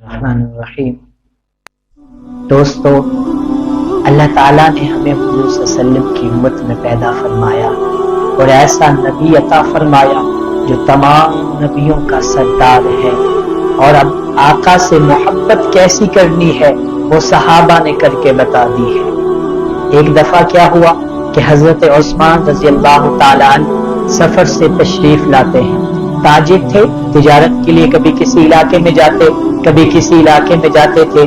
रहमानुर्रहीम। दोस्तों, अल्लाह ताला ने हमें हुजूर सल्लल्लाहु अलैहि वसल्लम की उम्मत में पैदा फरमाया और ऐसा नबी अता फरमाया जो तमाम नबियों का सरदार है। और अब आका से मोहब्बत कैसी करनी है वो सहाबा ने करके बता दी है। एक दफा क्या हुआ कि हजरत उस्मान रज़ी अल्लाह ताला अन्हु सफर से तशरीफ लाते हैं। ताजिर थे, तिजारत के लिए कभी किसी इलाके में जाते, कभी किसी इलाके में जाते थे।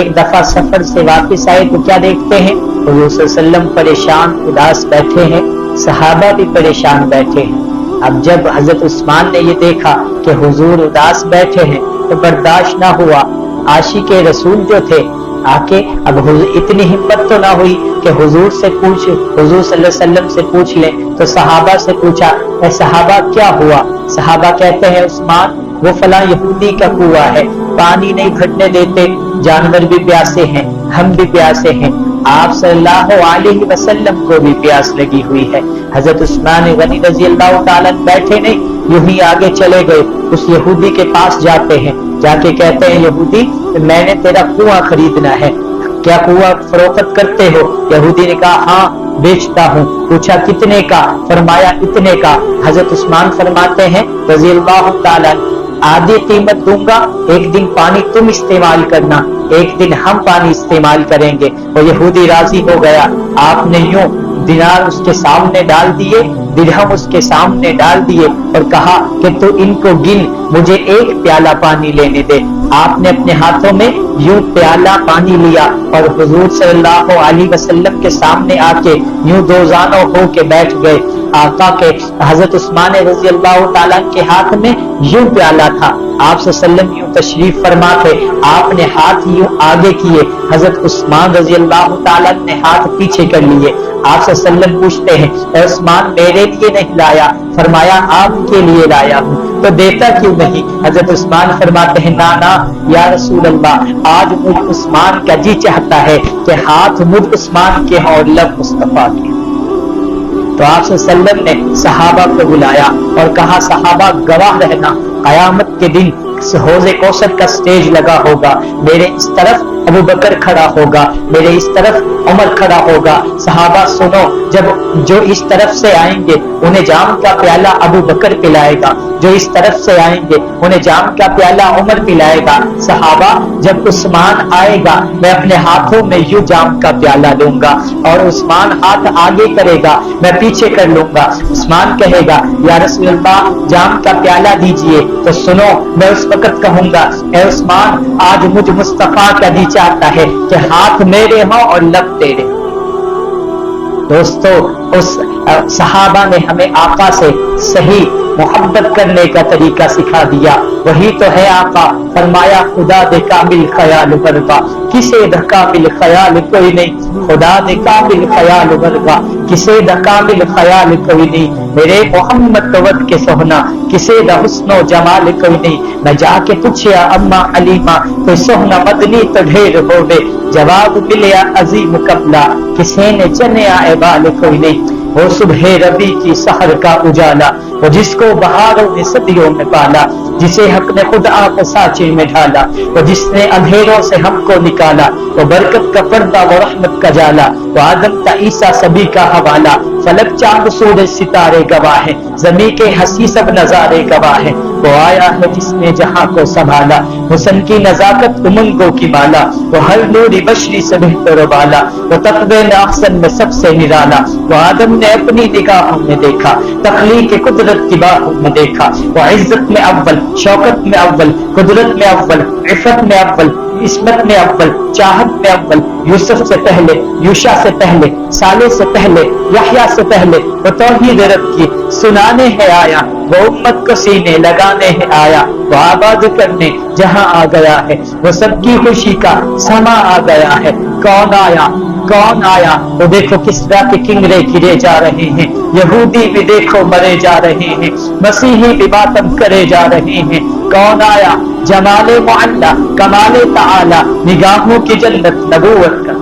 एक दफा सफर से वापस आए तो क्या देखते हैं, हुजूर सल्लल्लाहु अलैहि वसल्लम परेशान उदास बैठे हैं, सहाबा भी परेशान बैठे हैं। अब जब हजरत उस्मान ने ये देखा कि हुजूर उदास बैठे हैं तो बर्दाश्त ना हुआ। आशिके रसूल जो थे आके अब इतनी हिम्मत तो ना हुई कि हुजूर से पूछ, हुजूर सल्लल्लाहु अलैहि वसल्लम से पूछ लें। तो सहाबा से पूछा, ऐ सहाबा क्या हुआ? सहाबा कहते हैं, उस्मान वो फला यहूदी का कुआं है, पानी नहीं भरने देते, जानवर भी प्यासे हैं, हम भी प्यासे हैं, आप सल्लल्लाहु अलैहि वसल्लम को भी प्यास लगी हुई है। हजरत उस्मान गनी रज़ी अल्लाह ताला बैठे नहीं, यूं ही आगे चले गए, उस यहूदी के पास जाते हैं, जाके कहते हैं, यहूदी मैंने तेरा कुआं खरीदना है, क्या कुआं फरोख्त करते हो? यहूदी ने कहा हाँ बेचता हूँ। पूछा कितने का? फरमाया इतने का। हजरत उस्मान फरमाते हैं रज़ी अल्लाह ताला, आधी कीमत दूंगा, एक दिन पानी तुम इस्तेमाल करना, एक दिन हम पानी इस्तेमाल करेंगे। वो यहूदी राजी हो गया। आपने यूं दिनार उसके सामने डाल दिए, दिरहम उसके सामने डाल दिए और कहा कि तू इनको गिन, मुझे एक प्याला पानी लेने दे। आपने अपने हाथों में यूं प्याला पानी लिया और हुजूर सल्लल्लाहु अलैहि वसल्लम के सामने आके यूं दो जानो हो के बैठ गए। आका के हजरत उस्मान रज़ी अल्लाह ताला के हाथ में यूं प्याला था, आप सल्लम यूं तशरीफ फरमा थे, आपने हाथ यूं आगे किए, हजरत उस्मान रज़ी अल्लाह ताला ने हाथ पीछे कर लिए। आप सल्लम पूछते हैं, उस्मान मेरे लिए नहीं लाया? फरमाया आपके लिए लाया हूँ। तो देता क्यों नहीं? हजरत उस्मान फरमाते हैं, ना ना या रसूल अल्लाह, आज मुझ उस्मान का जी चाहता है कि हाथ मुझ उस्मान के हों और लब मुस्तफा के। तो आप सल्लम ने सहाबा को बुलाया और कहा, सहाबा गवाह रहना, कयामत के दिन हौज़े कौसर का स्टेज लगा होगा, मेरे इस तरफ अबू बकर खड़ा होगा, मेरे इस तरफ उमर खड़ा होगा। सहाबा सुनो, जब जो इस तरफ से आएंगे उन्हें जाम का प्याला अबू बकर पिलाएगा, जो इस तरफ से आएंगे उन्हें जाम का प्याला उमर पिलाएगा। सहाबा जब उस्मान आएगा मैं अपने हाथों में यूं जाम का प्याला लूंगा और उस्मान हाथ आगे करेगा, मैं पीछे कर लूंगा। उस्मान कहेगा, या रसूल अल्लाह जाम का प्याला दीजिए। तो सुनो, मैं उस वक्त कहूंगा, ए उस्मान आज मुझ मुस्तफा का दी चाहता है कि हाथ मेरे हों और लब तेरे। दोस्तों, उस सहाबा ने हमें आका से सही मोहब्बत करने का तरीका सिखा दिया। वही तो है आका। फरमाया, खुदा दे कामिल ख्याल बरगा, किसे द कामिल ख्याल कोई नहीं, खुदा दे कामिल ख्याल बरगा, किसे द कामिल ख्याल कोई नहीं, मेरे मोहम्मद तवद के सोहना, किसे द हुस्नो जमाल कोई नहीं। मैं जाके पूछया अम्मा अलीमा, कोई सोहना मदनी तो ढेर होवे, जवाब मिलया अजीम कबला, किसे ने चन्या एबाल कोई नहीं। वो सुबह रबी की सहर का उजाला, वो जिसको बहारों ने सदियों में पाला, जिसे हक ने खुद आप साचे में ढाला, वो जिसने अंधेरों से हमको निकाला, वो बरकत का पर्दा, वो रहमत का जाला, वो आदम का ईसा सभी का हवाला। फलक चांद सूरज सितारे गवाह है, जमी के हंसी सब नजारे गवाह है। वो आया है जिसने जहां को संभाला, हुस्न की नजाकत उमंगों की माला, वो हर नूरी बशरी से बेहतर वाला, वो तक़वे में अहसन में सबसे निराला। वो आदम ने अपनी निगाहों में देखा, तख्लीक कुदरत की बाहों में देखा। वो इज्जत में अव्वल, शौकत में अव्वल, कुदरत में अव्वल, इफ़्फ़त में अव्वल, इस्मत में अव्वल, चाहत में अव्वल। यूसुफ से पहले, यूशा से पहले, साले से पहले, यहया से पहले वो तौहीद रब की सुनाने है आया, वो उम्मत को सीने लगाने है आया, वो आबाद करने जहां आ गया है, वो सबकी खुशी का समा आ गया है। कौन आया? कौन आया? तो देखो किसरा के किंगरे गिरे जा रहे हैं, यहूदी भी देखो मरे जा रहे हैं, मसीही भी मातम करे जा रहे हैं। कौन आया? जमाले मुअल्ला, कमाले ताला, निगाहों की जन्नत, नबूवत का